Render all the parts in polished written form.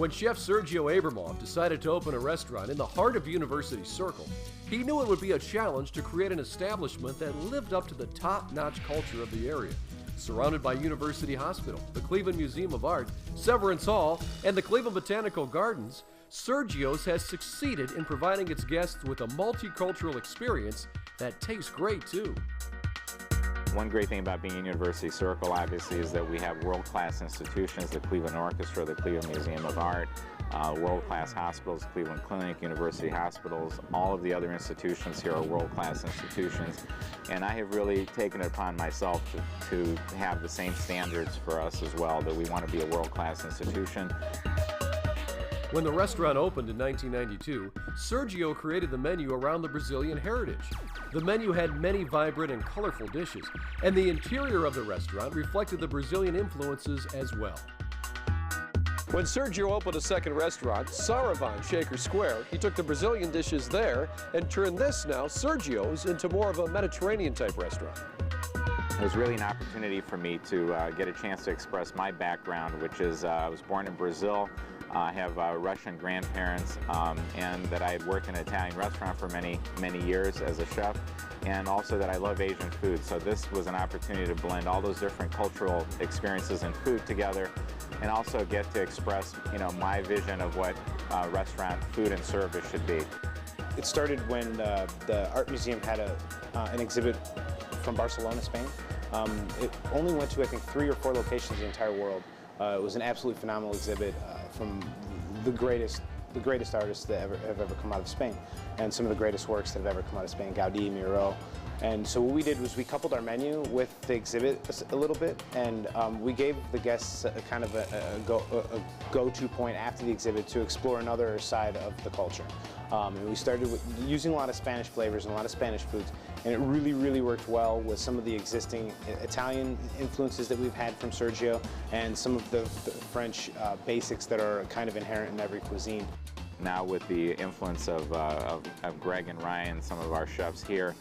When chef Sergio Abramoff decided to open a restaurant in the heart of University Circle, he knew it would be a challenge to create an establishment that lived up to the top-notch culture of the area. Surrounded by University Hospital, the Cleveland Museum of Art, Severance Hall, and the Cleveland Botanical Gardens, Sergio'S has succeeded in providing its guests with a multicultural experience that tastes great too. One great thing about being in University Circle, obviously, is that we have world-class institutions, the Cleveland Orchestra, the Cleveland Museum of Art, world-class hospitals, Cleveland Clinic, University Hospitals. All of the other institutions here are world-class institutions. And I have really taken it upon myself to have the same standards for us as well, that we want to be a world-class institution. When the restaurant opened in 1992, Sergio created the menu around the Brazilian heritage. The menu had many vibrant and colorful dishes, and the interior of the restaurant reflected the Brazilian influences as well. When Sergio opened a second restaurant, Sqaures, he took the Brazilian dishes there and turned this now, Sergio'S, into more of a Mediterranean-type restaurant. It was really an opportunity for me to get a chance to express my background, which is I was born in Brazil. I have Russian grandparents, and that I had worked in an Italian restaurant for many, many years as a chef, and also that I love Asian food. So this was an opportunity to blend all those different cultural experiences in food together, and also get to express, my vision of what restaurant food and service should be. It started when the art museum had an exhibit from Barcelona, Spain. It only went to, I think, 3 or 4 locations in the entire world. It was an absolutely phenomenal exhibit from the greatest artists that have ever come out of Spain, and some of the greatest works that have ever come out of Spain, Gaudí, Miro. And so what we did was we coupled our menu with the exhibit a little bit, and we gave the guests a kind of a go-to point after the exhibit to explore another side of the culture. And we started with using a lot of Spanish flavors and a lot of Spanish foods, and it really, really worked well with some of the existing Italian influences that we've had from Sergio, and some of the French basics that are kind of inherent in every cuisine. Now with the influence of Greg and Ryan, some of our chefs here,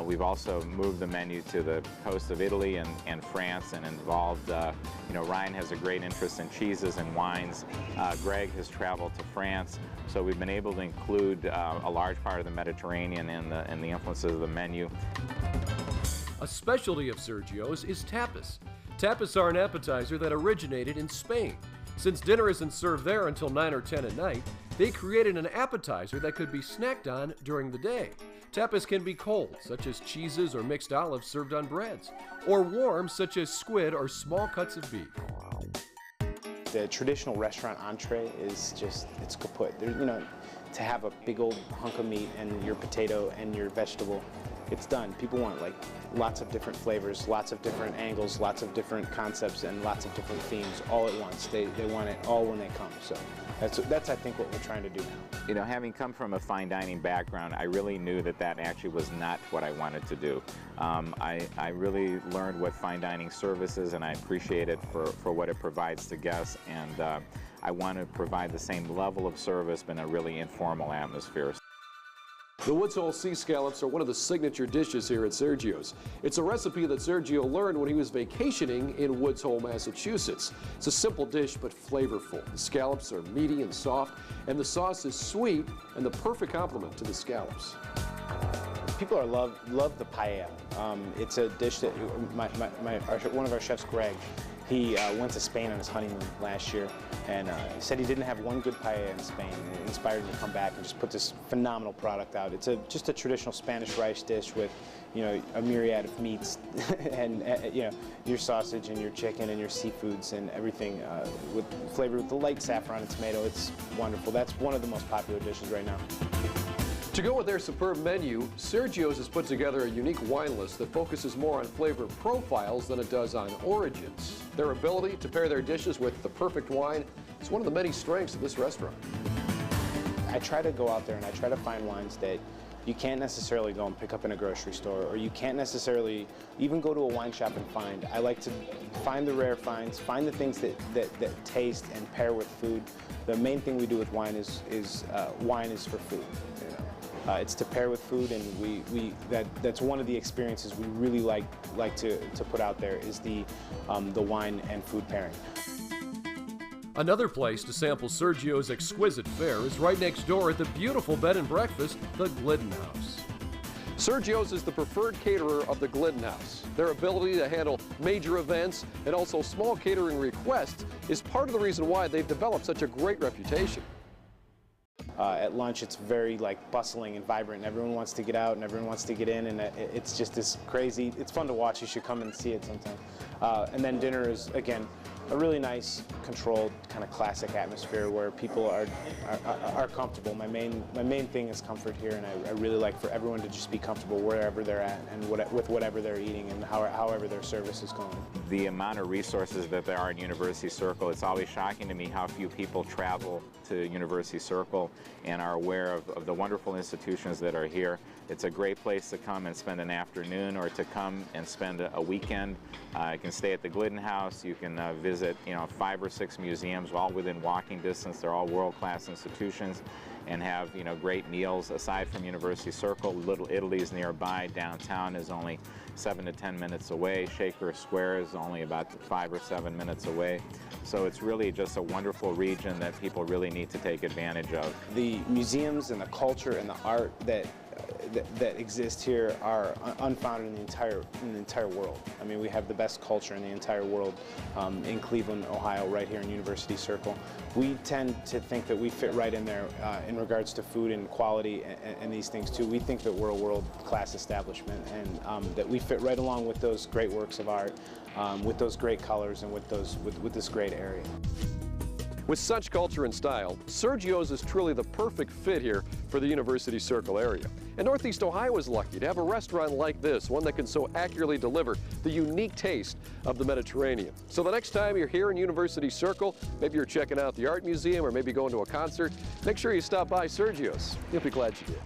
we've also moved the menu to the coast of Italy and France, and involved, Ryan has a great interest in cheeses and wines. Greg has traveled to France, so we've been able to include a large part of the Mediterranean in the influences of the menu. A specialty of Sergio'S is tapas. Tapas are an appetizer that originated in Spain. Since dinner isn't served there until 9 or 10 at night, they created an appetizer that could be snacked on during the day. Tapas can be cold, such as cheeses or mixed olives served on breads, or warm, such as squid or small cuts of beef. The traditional restaurant entree is just, it's kaput. To have a big old hunk of meat and your potato and your vegetable, it's done. People want lots of different flavors, lots of different angles, lots of different concepts, and lots of different themes all at once. They want it all when they come. So that's I think what we're trying to do now. Having come from a fine dining background, I really knew that actually was not what I wanted to do. I really learned what fine dining service is, and I appreciate it for what it provides to guests, and I want to provide the same level of service but in a really informal atmosphere. The Woods Hole sea scallops are one of the signature dishes here at Sergio'S. It's a recipe that Sergio learned when he was vacationing in Woods Hole, Massachusetts. It's a simple dish but flavorful. The scallops are meaty and soft, and the sauce is sweet and the perfect complement to the scallops. People love the paella. It's a dish that one of our chefs, Greg, he went to Spain on his honeymoon last year, and he said he didn't have one good paella in Spain, and it inspired him to come back and just put this phenomenal product out. It's just a traditional Spanish rice dish with, a myriad of meats, and your sausage and your chicken and your seafoods and everything flavored with the light saffron and tomato. It's wonderful. That's one of the most popular dishes right now. To go with their superb menu, Sergio'S has put together a unique wine list that focuses more on flavor profiles than it does on origins. Their ability to pair their dishes with the perfect wine is one of the many strengths of this restaurant. I try to go out there and I try to find wines that you can't necessarily go and pick up in a grocery store, or you can't necessarily even go to a wine shop and find. I like to find the rare finds, find the things that taste and pair with food. The main thing we do with wine is wine is for food. It's to pair with food, and that's one of the experiences we really like to put out there is the wine and food pairing. Another place to sample Sergio's exquisite fare is right next door at the beautiful bed and breakfast, the Glidden House. Sergio'S is the preferred caterer of the Glidden House. Their ability to handle major events and also small catering requests is part of the reason why they've developed such a great reputation. At lunch, it's very bustling and vibrant. Everyone wants to get out and everyone wants to get in, and it's just this crazy. It's fun to watch. You should come and see it sometime. And then dinner is, again, a really nice, controlled, kind of classic atmosphere where people are comfortable. My main thing is comfort here, and I really like for everyone to just be comfortable wherever they're at and with whatever they're eating and however their service is going. The amount of resources that there are in University Circle, it's always shocking to me how few people travel to University Circle and are aware of the wonderful institutions that are here. It's a great place to come and spend an afternoon or to come and spend a weekend. You can stay at the Glidden House. You can visit 5 or 6 museums, all within walking distance. They're all world-class institutions, and have great meals. Aside from University Circle, Little Italy's nearby. Downtown is only 7 to 10 minutes away. Sqaures is only about 5 or 7 minutes away. So it's really just a wonderful region that people really need to take advantage of. The museums and the culture and the art that exist here are unfounded in the entire world. I mean, we have the best culture in the entire world in Cleveland, Ohio, right here in University Circle. We tend to think that we fit right in there in regards to food and quality and these things too. We think that we're a world-class establishment, and that we fit right along with those great works of art, with those great colors, and with this great area. With such culture and style, Sergio'S is truly the perfect fit here for the University Circle area. And Northeast Ohio is lucky to have a restaurant like this, one that can so accurately deliver the unique taste of the Mediterranean. So the next time you're here in University Circle, maybe you're checking out the art museum or maybe going to a concert, make sure you stop by Sergio'S. You'll be glad you did.